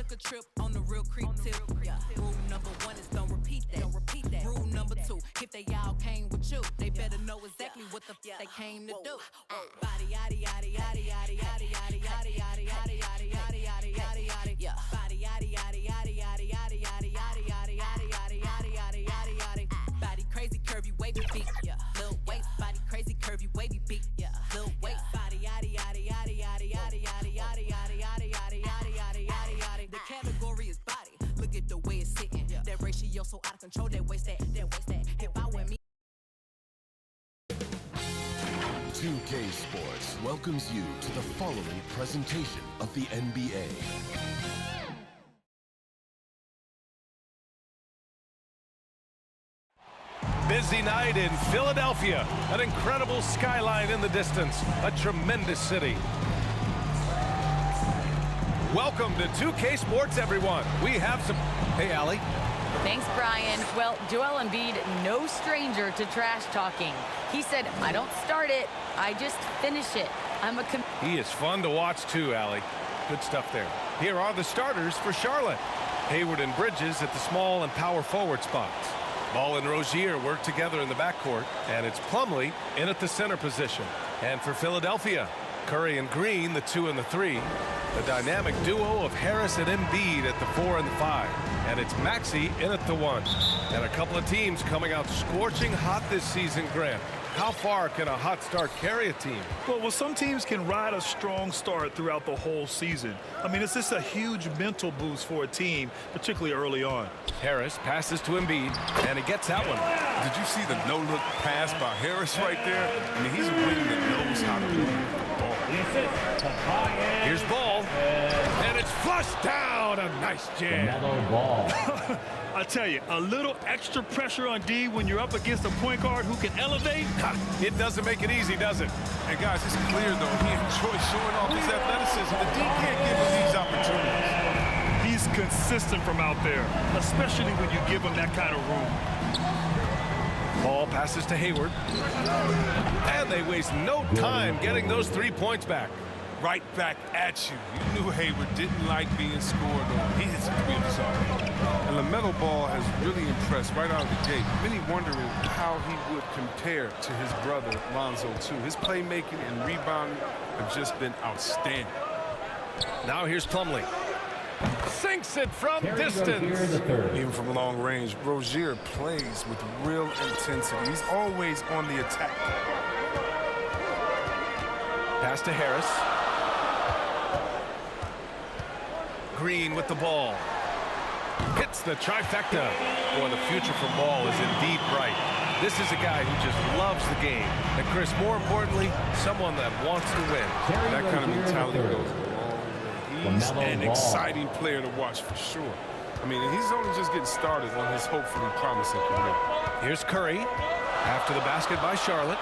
took a trip on the real creep tip. Yeah. Rule number 1 is don't repeat that. Rule number 2, if they all came with you, they better know exactly what the f they came to do. Body yaddy yaddy yaddy yaddy yaddy yaddy yaddy yaddy yaddy yaddy yaddy yaddy yaddy yaddy. Yeah. Body yaddy yaddy yaddy yaddy yaddy yaddy yaddy yaddy yaddy yaddy yaddy yaddy yaddy yaddy. Body crazy, curvy, wavy beat. Yeah. Little waist, body crazy, curvy, wavy beat. Yeah. Little waist, body yaddy yaddy yaddy yaddy yaddy yaddy yaddy yaddy yaddy yaddy yaddy yaddy yaddy yaddy. The category is body. Look at the way it's sitting. That ratio so out of control. That waist that. If I were me. 2K Sports welcomes you to the following presentation of the NBA. Busy night in Philadelphia. An incredible skyline in the distance. A tremendous city. Welcome to 2K Sports, everyone. We have some... Hey, Allie. Thanks, Brian. Well, Joel Embiid, no stranger to trash talking. He said, I don't start it, I just finish it. He is fun to watch, too, Allie. Good stuff there. Here are the starters for Charlotte. Hayward and Bridges at the small and power forward spots. Ball and Rozier work together in the backcourt, and it's Plumlee in at the center position. And for Philadelphia, Curry and Green, the 2 and the 3. The dynamic duo of Harris and Embiid at the 4 and the 5. And it's Maxey in at the 1. And a couple of teams coming out scorching hot this season, Grant. How far can a hot start carry a team? Well, some teams can ride a strong start throughout the whole season. I mean, it's just a huge mental boost for a team, particularly early on. Harris passes to Embiid, and he gets that one. Did you see the no-look pass by Harris right there? I mean, he's a wing that knows how to move the ball. Here's Ball, and it's flushed down. A nice jam. I tell you, a little extra pressure on D when you're up against a point guard who can elevate. It doesn't make it easy, does it? And guys, it's clear, though, he enjoys showing off his athleticism. The D can't give him these opportunities. He's consistent from out there, especially when you give him that kind of room. Ball passes to Hayward. And they waste no time getting those 3 points back. Right back at you. You knew Hayward didn't like being scored on. He hits a 3 of his own. And LaMelo Ball has really impressed right out of the gate. Many wondering how he would compare to his brother, Lonzo, too. His playmaking and rebounding have just been outstanding. Now here's Plumlee. Sinks it from distance. Even from long range, Rozier plays with real intensity. He's always on the attack. Pass to Harris. Green with the ball. Hits the trifecta. Boy, the future for Ball is indeed bright. This is a guy who just loves the game. And Chris, more importantly, someone that wants to win. That kind of mentality goes a long way. He's an exciting player to watch for sure. I mean, he's only just getting started on his hopefully promising career. Here's Curry. After the basket by Charlotte.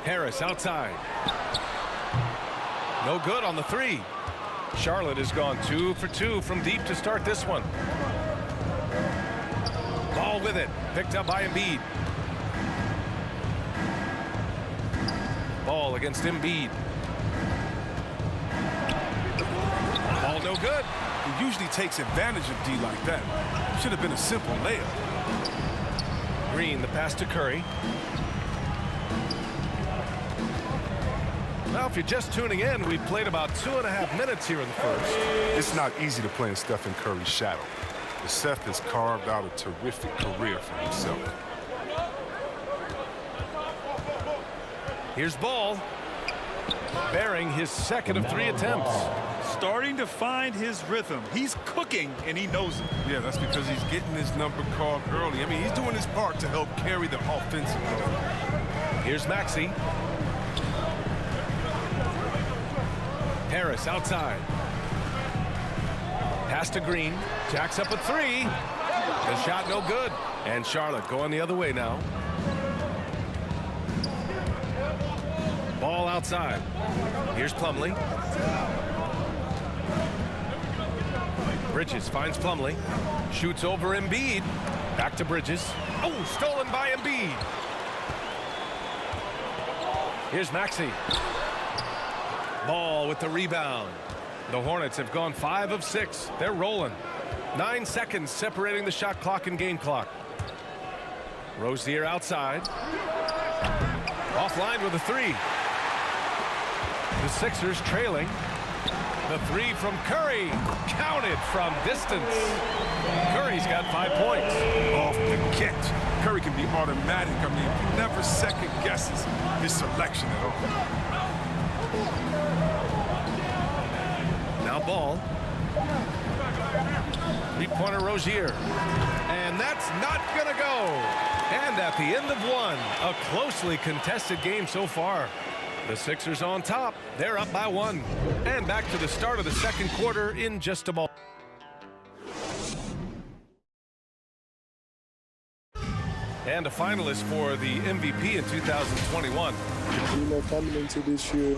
Harris outside. No good on the 3. Charlotte has gone 2 for 2 from deep to start this one. Ball with it. Picked up by Embiid. Ball against Embiid. Ball no good. He usually takes advantage of D like that. Should have been a simple layup. Green, the pass to Curry. Now, if you're just tuning in, we've played about 2.5 minutes here in the first. It's not easy to play in Stephen Curry's shadow. But Seth has carved out a terrific career for himself. Here's Ball. Bearing his second of 3 attempts. Starting to find his rhythm. He's cooking, and he knows it. Yeah, that's because he's getting his number called early. I mean, he's doing his part to help carry the offensive load. Here's Maxey. Harris outside. Pass to Green. Jacks up a 3. The shot no good. And Charlotte going the other way now. Ball outside. Here's Plumlee. Bridges finds Plumlee. Shoots over Embiid. Back to Bridges. Oh, stolen by Embiid. Here's Maxey. Ball with the rebound. The Hornets have gone 5 of 6. They're rolling. 9 seconds separating the shot clock and game clock. Rozier outside. Offline with a 3. The Sixers trailing. The 3 from Curry. Counted from distance. Curry's got 5 points. Off the catch. Curry can be automatic. I mean, never second guesses his selection at all. Now ball. 3-pointer Rozier. And that's not going to go. And at the end of one, a closely contested game so far. The Sixers on top. They're up by 1. And back to the start of the second quarter in just a moment. And a finalist for the MVP in 2021. Coming into this year,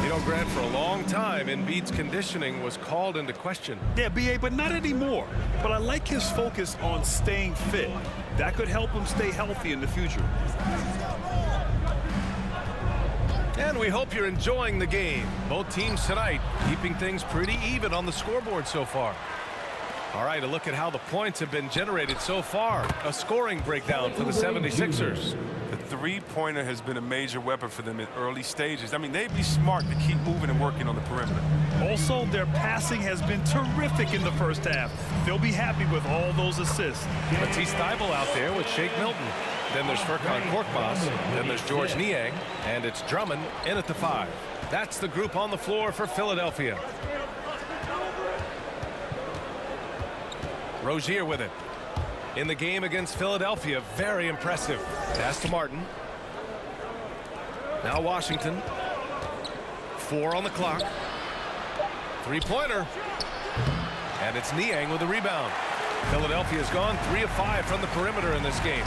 You know, Grant, for a long time, Embiid's conditioning was called into question. Yeah, B.A., but not anymore. But I like his focus on staying fit. That could help him stay healthy in the future. And we hope you're enjoying the game. Both teams tonight keeping things pretty even on the scoreboard so far. All right, a look at how the points have been generated so far. A scoring breakdown for the 76ers. The three-pointer has been a major weapon for them in early stages. I mean, they'd be smart to keep moving and working on the perimeter. Also, their passing has been terrific in the first half. They'll be happy with all those assists. Matisse Thybulle out there with Shake Milton. Then there's Furkan Korkmaz. Then there's George Niang. And it's Drummond in at the 5. That's the group on the floor for Philadelphia. Rozier with it. In the game against Philadelphia, very impressive. Pass to Martin. Now Washington. 4 on the clock. 3-pointer. And it's Niang with the rebound. Philadelphia's gone 3 of 5 from the perimeter in this game.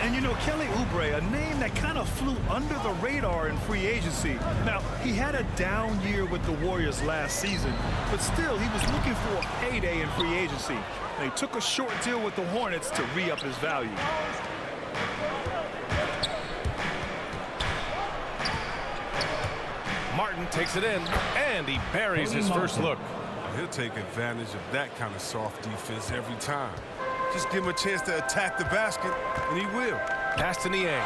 And you know, Kelly Oubre, a name that kind of flew under the radar in free agency. Now, he had a down year with the Warriors last season, but still, he was looking for a payday in free agency. They took a short deal with the Hornets to re-up his value. Martin takes it in, and he buries his first look. He'll take advantage of that kind of soft defense every time. Just give him a chance to attack the basket, and he will. Pass to Niang.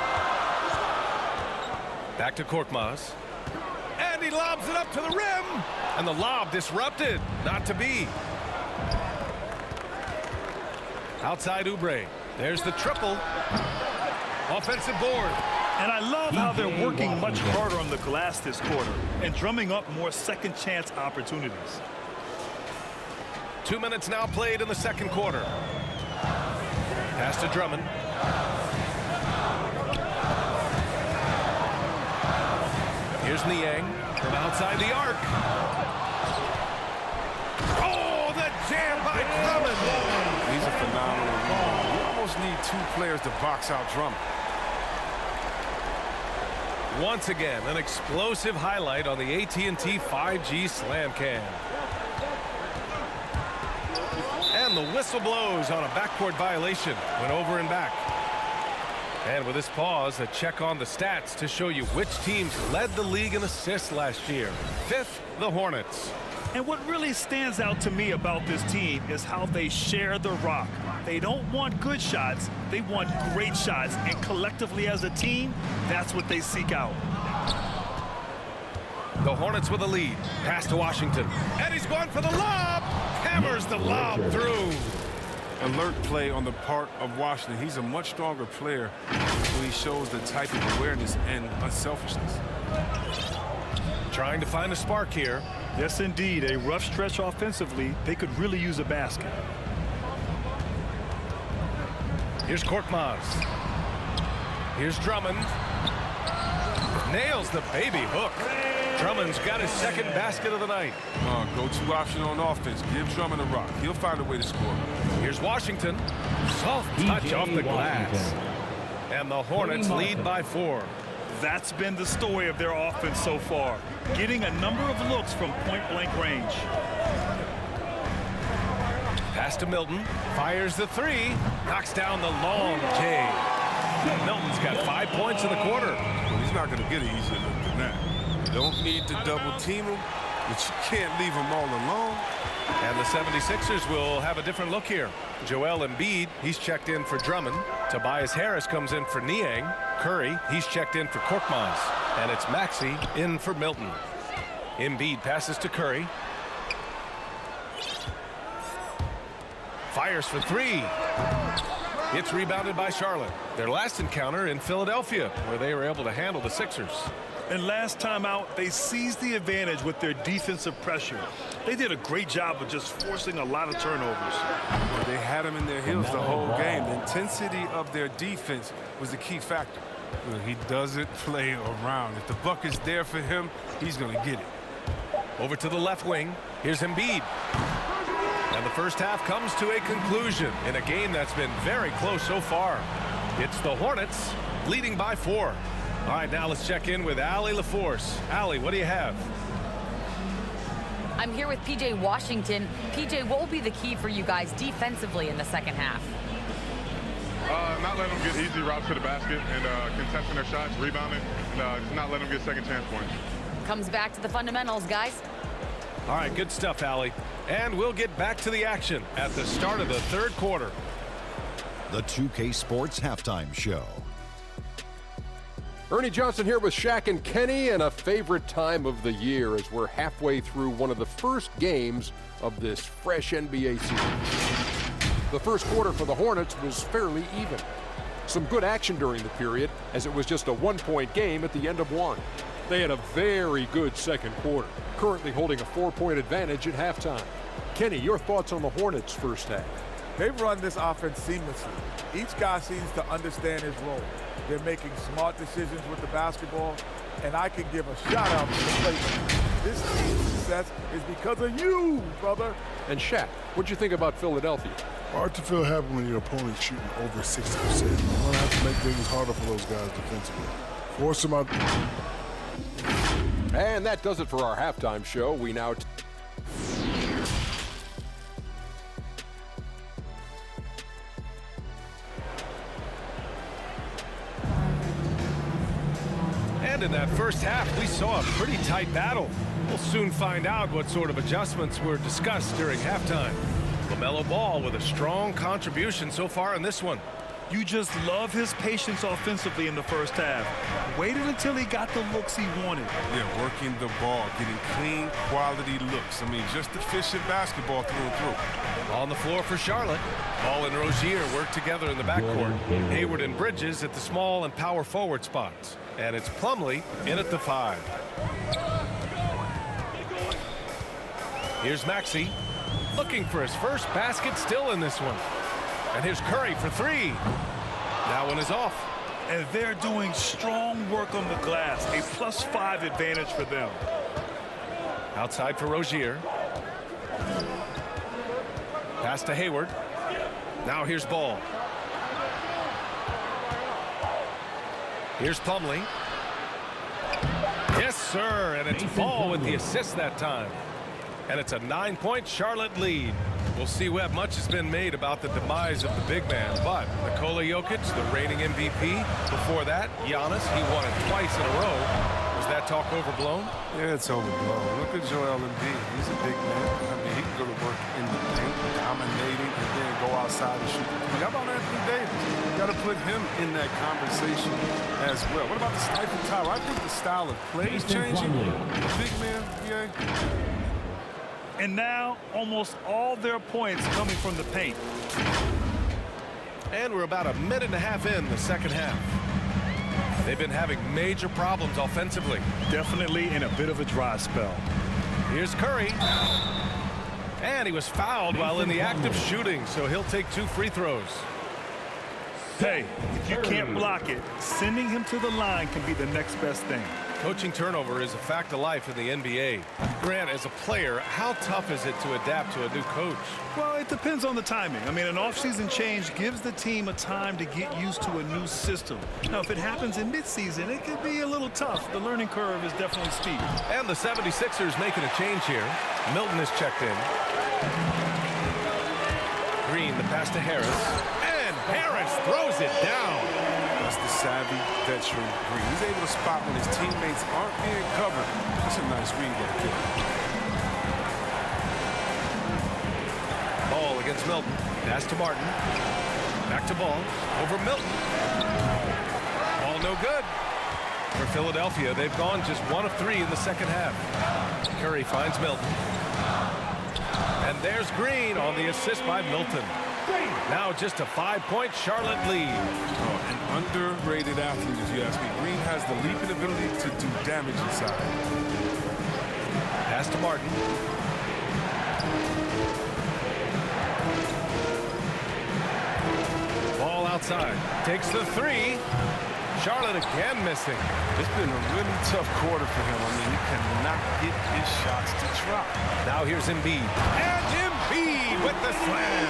Back to Korkmaz. And he lobs it up to the rim. And the lob disrupted. Not to be. Outside Oubre. There's the triple. Offensive board. And I love how they're working much harder on the glass this quarter and drumming up more second chance opportunities. 2 minutes now played in the second quarter. Pass to Drummond. Here's Niang from outside the arc. Oh, the jam by Drummond. He's a phenomenal rebounder. You almost need 2 players to box out Drummond. Once again, an explosive highlight on the AT&T 5G Slam Cam. And the whistle blows on a backcourt violation. Went over and back. And with this pause, a check on the stats to show you which teams led the league in assists last year. 5th, the Hornets. And what really stands out to me about this team is how they share the rock. They don't want good shots, they want great shots. And collectively as a team, that's what they seek out. The Hornets with a lead. Pass to Washington. And he's going for the lob. Hammers the lob through. Alert play on the part of Washington. He's a much stronger player when he shows the type of awareness and unselfishness. Trying to find a spark here. Yes, indeed. A rough stretch offensively. They could really use a basket. Here's Korkmaz. Here's Drummond. Nails the baby hook. Drummond's got his second basket of the night. Go-to option on offense. Give Drummond a rock. He'll find a way to score. Here's Washington. Soft touch off the glass. And the Hornets lead by 4. That's been the story of their offense so far. Getting a number of looks from point-blank range. Pass to Milton. Fires the 3. Knocks down the long J. Milton's got 5 points in the quarter. Well, he's not going to get it easier than that. You don't need to double team him. but you can't leave them all alone. And the 76ers will have a different look here. Joel Embiid, he's checked in for Drummond. Tobias Harris comes in for Niang. Curry, he's checked in for Korkmaz. And it's Maxey in for Milton. Embiid passes to Curry. Fires for three. It's rebounded by Charlotte. Their last encounter in Philadelphia, where they were able to handle the Sixers. And last time out, they seized the advantage with their defensive pressure. They did a great job of just forcing a lot of turnovers. They had them in their heels the whole game. The intensity of their defense was the key factor. He doesn't play around. If the buck is there for him, he's going to get it. Over to the left wing. Here's Embiid. And the first half comes to a conclusion in a game that's been very close so far. It's the Hornets leading by 4. All right, now let's check in with Allie LaForce. Allie, what do you have? I'm here with PJ Washington. PJ, what will be the key for you guys defensively in the second half? Not letting them get easy routes to the basket and contesting their shots, rebounding, and not letting them get second chance points. Comes back to the fundamentals, guys. All right, good stuff, Allie. And we'll get back to the action at the start of the third quarter. The 2K Sports Halftime Show. Ernie Johnson here with Shaq and Kenny, and a favorite time of the year as we're halfway through one of the first games of this fresh NBA season. The first quarter for the Hornets was fairly even. Some good action during the period, as it was just a one-point game at the end of one. They had a very good second quarter, currently holding a 4-point advantage at halftime. Kenny, your thoughts on the Hornets' first half? They've run this offense seamlessly. Each guy seems to understand his role. They're making smart decisions with the basketball, and I can give a shout-out to the players. This team's success is because of you, brother. And Shaq, what'd you think about Philadelphia? Hard to feel happy when your opponent's shooting over 60%. You're going to have to make things harder for those guys defensively. Force them out. And that does it for our halftime show. We now... And in that first half, we saw a pretty tight battle. We'll soon find out what sort of adjustments were discussed during halftime. LaMelo Ball with a strong contribution so far in this one. You just love his patience offensively in the first half. Waited until he got the looks he wanted. Yeah, working the ball, getting clean, quality looks. I mean, just efficient basketball through and through. On the floor for Charlotte, Ball and Rozier work together in the backcourt. Hayward and Bridges at the small and power forward spots. And it's Plumlee in at the 5. Here's Maxey, looking for his first basket still in this one. And here's Curry for 3. That one is off. And they're doing strong work on the glass. A +5 advantage for them. Outside for Rozier. Pass to Hayward. Now here's Ball. Here's Plumlee. Yes, sir. And it's Ball with the assist that time. And it's a 9-point Charlotte lead. We'll see what much has been made about the demise of the big man, but Nikola Jokic, the reigning MVP. Before that, Giannis, he won it twice in a row. Was that talk overblown? Yeah, it's overblown. Look at Joel Embiid. He's a big man. I mean, he can go to work in the paint, dominating, and then go outside and shoot. How about Anthony Davis? You got to put him in that conversation as well. What about the stifle tower? I think the style of play is changing. Big man, yeah. And now, almost all their points coming from the paint. And we're about a minute and a half in the second half. They've been having major problems offensively. Definitely in a bit of a dry spell. Here's Curry. And he was fouled while in the act of shooting, so he'll take 2 free throws. Hey, if you can't block it, sending him to the line can be the next best thing. Coaching turnover is a fact of life in the NBA. Grant, as a player, how tough is it to adapt to a new coach? Well, it depends on the timing. I mean, an offseason change gives the team a time to get used to a new system. Now, if it happens in midseason, it could be a little tough. The learning curve is definitely steep. And the 76ers making a change here. Milton is checked in. Green, the pass to Harris. And Harris throws it down. That's the savvy veteran Green. He's able to spot when his teammates aren't being covered. That's a nice read right there. It's Milton. Pass to Martin. Back to Ball. Over Milton. Ball no good. For Philadelphia, they've gone just 1 of 3 in the second half. Curry finds Milton. And there's Green on the assist by Milton. Now just a 5-point Charlotte lead. An underrated athlete, if you ask me. Green has the leaping ability to do damage inside. Pass to Martin. Ball outside. Takes the 3. Charlotte again missing. It's been a really tough quarter for him. I mean, he cannot get his shots to drop. Now here's Embiid. And Embiid with the slam.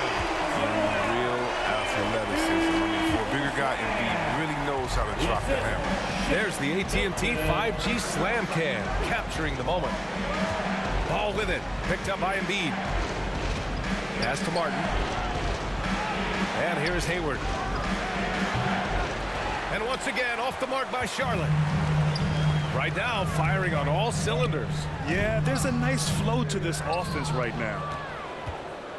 Real athleticism. I mean, for a bigger guy, Embiid really knows how to drop the hammer. There's the AT&T 5G slam can, capturing the moment. Ball with it, picked up by Embiid. Pass to Martin. And here's Hayward. And once again, off the mark by Charlotte. Right now, firing on all cylinders. Yeah, there's a nice flow to this offense right now.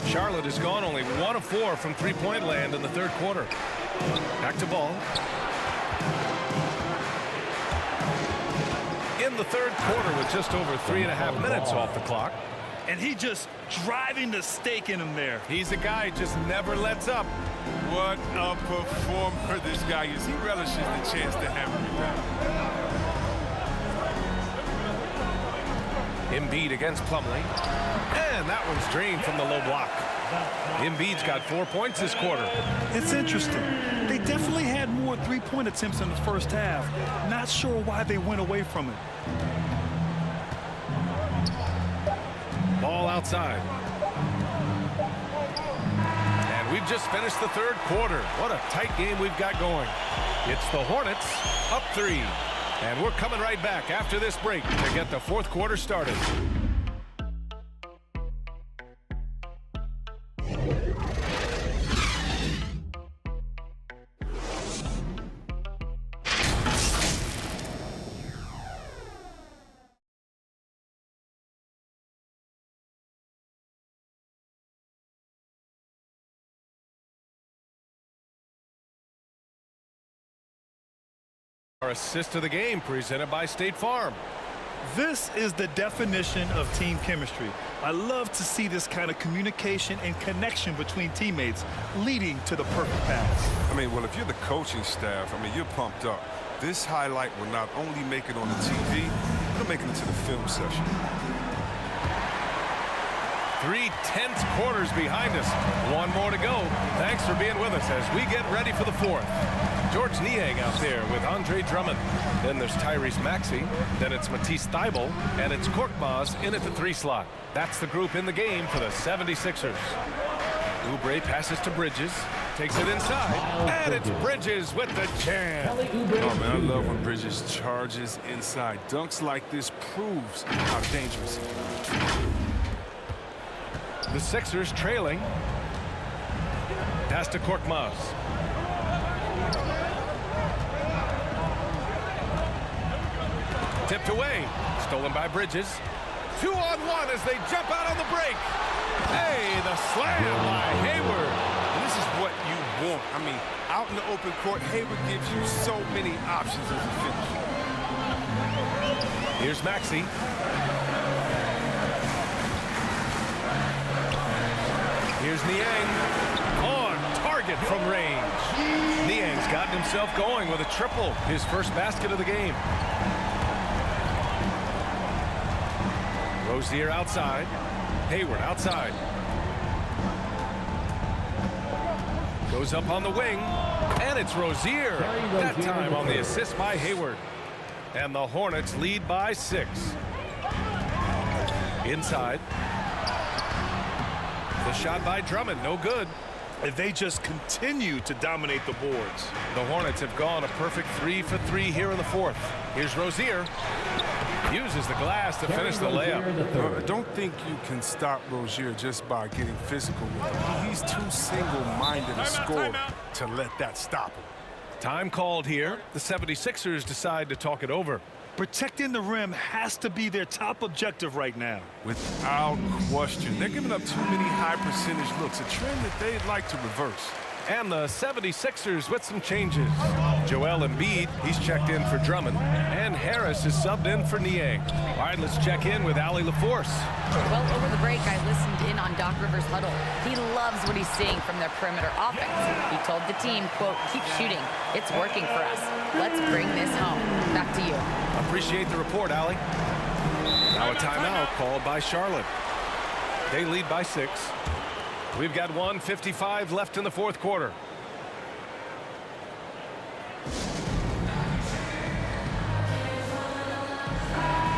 Charlotte has gone only 1 of 4 from three-point land in the third quarter. Back to Ball. In the third quarter with just over 3.5 minutes off the clock. And he just driving the stake in him there. He's a guy who just never lets up. What a performer this guy is. He relishes the chance to hammer it down. Embiid against Plumlee. And that one's drained from the low block. Embiid's got 4 points this quarter. It's interesting. They definitely had more three-point attempts in the first half. Not sure why they went away from it. Ball outside. And we've just finished the third quarter. What a tight game we've got going. It's the Hornets up 3. And we're coming right back after this break to get the fourth quarter started. Our assist of the game presented by State Farm. This is the definition of team chemistry. I love to see this kind of communication and connection between teammates leading to the perfect pass. I mean, well, if you're the coaching staff, I mean, you're pumped up. This highlight will not only make it on the TV, it'll make it into the film session. 3 tense quarters behind us. 1 more to go. Thanks for being with us as we get ready for the fourth. George Niang out there with Andre Drummond. Then there's Tyrese Maxey. Then it's Matisse Thybulle. And it's Korkmaz in at the 3 slot. That's the group in the game for the 76ers. Oubre passes to Bridges. Takes it inside. And it's Bridges with the jam. Oh, man, I love when Bridges charges inside. Dunks like this proves how dangerous he is. The Sixers trailing. Pass to Korkmaz. Tipped away. Stolen by Bridges. 2-on-1 as they jump out on the break. Hey, the slam by Hayward. And this is what you want. I mean, out in the open court, Hayward gives you so many options as a finisher. Here's Maxey. Here's Niang. On target from range. Niang's gotten himself going with a triple. His first basket of the game. Rozier outside. Hayward outside. Goes up on the wing. And it's Rozier. That time on the assist by Hayward. And the Hornets lead by 6. Inside. The shot by Drummond, no good. And they just continue to dominate the boards. The Hornets have gone a perfect 3 for 3 here in the fourth. Here's Rozier. Uses the glass to finish the layup. I don't think you can stop Rozier just by getting physical with him. He's too single-minded a scorer to let that stop him. Time called here. The 76ers decide to talk it over. Protecting the rim has to be their top objective right now. Without question. They're giving up too many high percentage looks, a trend that they'd like to reverse. And the 76ers with some changes. Joel Embiid, he's checked in for Drummond. And Harris is subbed in for Niang. All right, let's check in with Allie LaForce. Well, over the break, I listened in on Doc Rivers' huddle. He loves what he's seeing from their perimeter offense. He told the team, quote, keep shooting. It's working for us. Let's bring this home. Back to you. Appreciate the report, Allie. Now a timeout called by Charlotte. They lead by 6. We've got 1:55 left in the fourth quarter.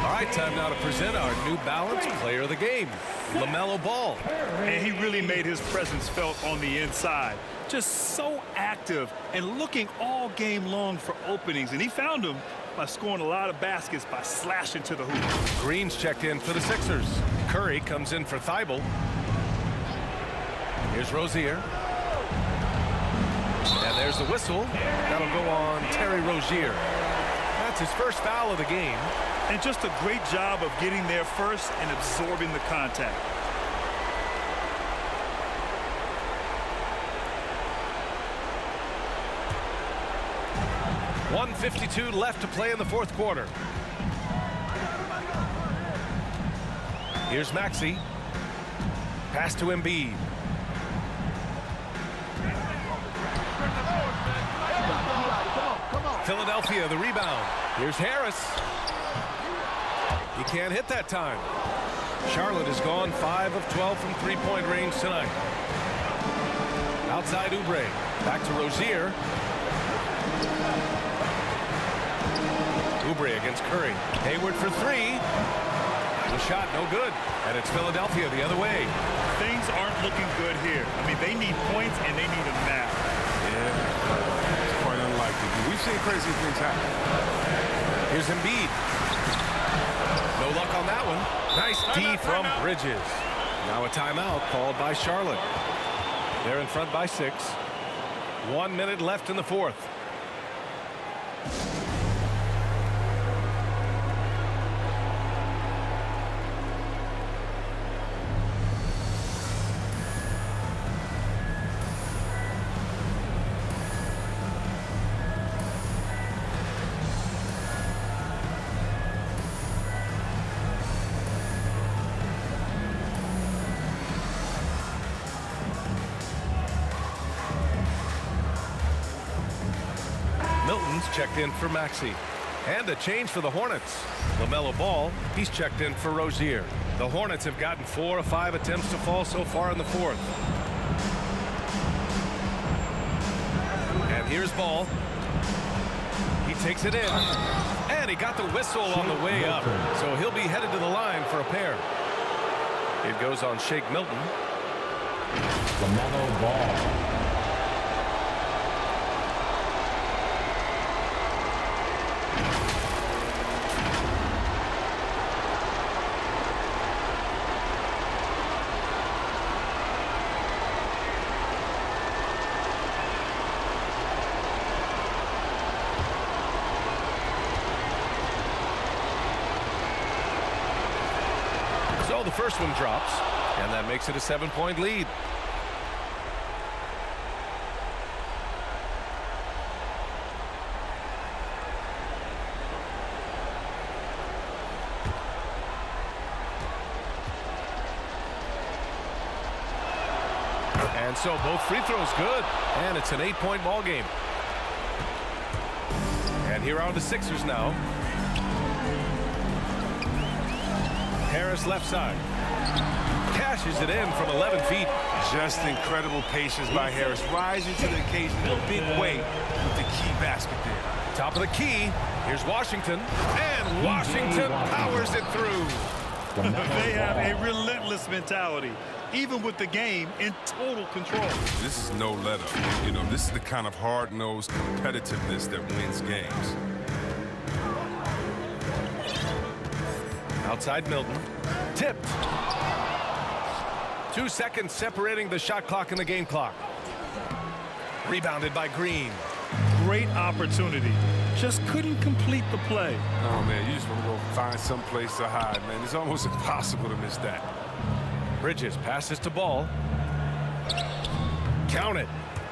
All right, time now to present our New Balance Player of the Game, LaMelo Ball. And he really made his presence felt on the inside. Just so active and looking all game long for openings. And he found them by scoring a lot of baskets by slashing to the hoop. Green's checked in for the Sixers. Curry comes in for Thibault. Here's Rozier. And there's the whistle. That'll go on Terry Rozier. That's his first foul of the game. And just a great job of getting there first and absorbing the contact. .152 left to play in the fourth quarter. Here's Maxey. Pass to Embiid. Philadelphia, the rebound. Here's Harris. He can't hit that time. Charlotte has gone 5 of 12 from three-point range tonight. Outside Oubre. Back to Rozier. Oubre against Curry. Hayward for 3. The shot no good. And it's Philadelphia the other way. Things aren't looking good here. I mean, they need points and they need them now. Yeah, it's quite unlikely. We've seen crazy things happen. Here's Embiid. No luck on that one. Nice D from Bridges. Now a timeout called by Charlotte. They're in front by 6. 1 minute left in the fourth. Milton's checked in for Maxey. And a change for the Hornets. LaMelo Ball, he's checked in for Rozier. The Hornets have gotten 4 of 5 attempts to fall so far in the fourth. And here's Ball. He takes it in. And he got the whistle on the way up. So he'll be headed to the line for a pair. It goes on Shake Milton. LaMelo Ball. So the first one drops, and that makes it a 7-point lead. And so both free throws good, and it's an 8-point ball game. And here are the Sixers now. Harris left side. Cashes it in from 11 feet. Just incredible patience by Harris. Rising to the occasion in a big way with the key basket there. Top of the key. Here's Washington. And Washington powers it through. They have a relentless mentality, even with the game in total control. This is no let-up. You know, this is the kind of hard-nosed competitiveness that wins games. Outside Milton. Tipped. 2 seconds separating the shot clock and the game clock. Rebounded by Green. Great opportunity. just couldn't complete the play. Oh, man, you just want to go find some place to hide, man. It's almost impossible to miss that. Bridges passes to Ball. Count it.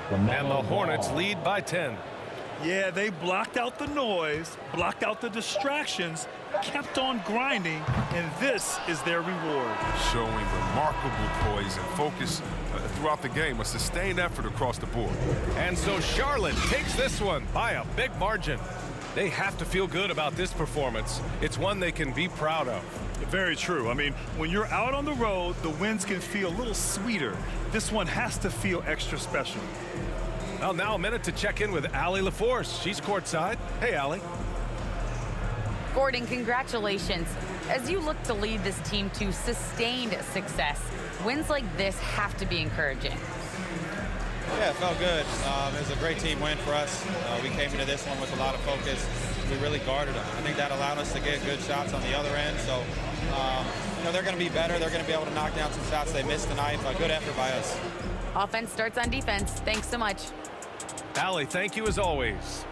And the Hornets lead by 10. Yeah, they blocked out the noise, blocked out the distractions, kept on grinding, and this is their reward. Showing remarkable poise and focus throughout the game, a sustained effort across the board. And so Charlotte takes this one by a big margin. They have to feel good about this performance. It's one they can be proud of. Very true. I mean, when you're out on the road, the wins can feel a little sweeter. This one has to feel extra special. Well, now a minute to check in with Allie LaForce. She's courtside. Hey, Allie. Gordon, congratulations. As you look to lead this team to sustained success, wins like this have to be encouraging. Yeah, it felt good. It was a great team win for us. We came into this one with a lot of focus. We really guarded them. I think that allowed us to get good shots on the other end. So, you know, they're going to be better. They're going to be able to knock down some shots they missed tonight. A good effort by us. Offense starts on defense. Thanks so much. Allie, thank you as always.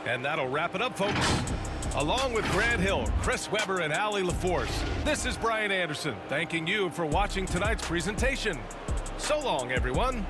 And that'll wrap it up, folks. Along with Grant Hill, Chris Webber, and Allie LaForce, this is Brian Anderson thanking you for watching tonight's presentation. So long, everyone.